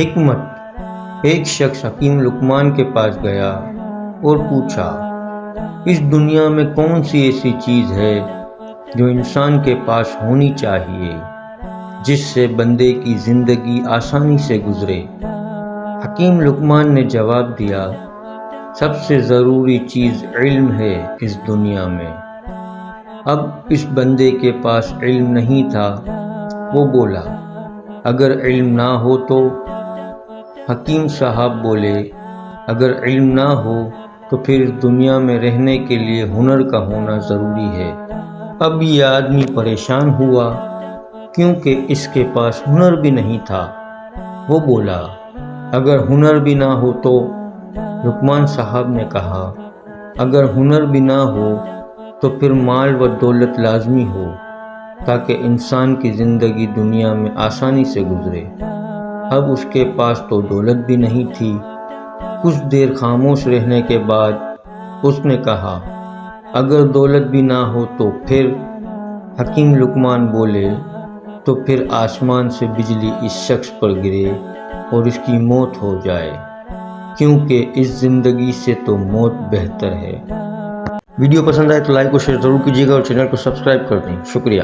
حکمت۔ ایک شخص حکیم لقمان کے پاس گیا اور پوچھا، اس دنیا میں کون سی ایسی چیز ہے جو انسان کے پاس ہونی چاہیے جس سے بندے کی زندگی آسانی سے گزرے؟ حکیم لقمان نے جواب دیا، سب سے ضروری چیز علم ہے اس دنیا میں۔ اب اس بندے کے پاس علم نہیں تھا۔ وہ بولا، اگر علم نہ ہو تو؟ حکیم صاحب بولے، اگر علم نہ ہو تو پھر اس دنیا میں رہنے کے لیے ہنر کا ہونا ضروری ہے۔ اب یہ آدمی پریشان ہوا کیونکہ اس کے پاس ہنر بھی نہیں تھا۔ وہ بولا، اگر ہنر بھی نہ ہو تو؟ لقمان صاحب نے کہا، اگر ہنر بھی نہ ہو تو پھر مال و دولت لازمی ہو تاکہ انسان کی زندگی دنیا میں آسانی سے گزرے۔ اب اس کے پاس تو دولت بھی نہیں تھی۔ کچھ دیر خاموش رہنے کے بعد اس نے کہا، اگر دولت بھی نہ ہو تو پھر؟ حکیم لقمان بولے، تو پھر آسمان سے بجلی اس شخص پر گرے اور اس کی موت ہو جائے، کیونکہ اس زندگی سے تو موت بہتر ہے۔ ویڈیو پسند آئے تو لائک اور شیئر ضرور کیجیے گا اور چینل کو سبسکرائب کر دیں۔ شکریہ۔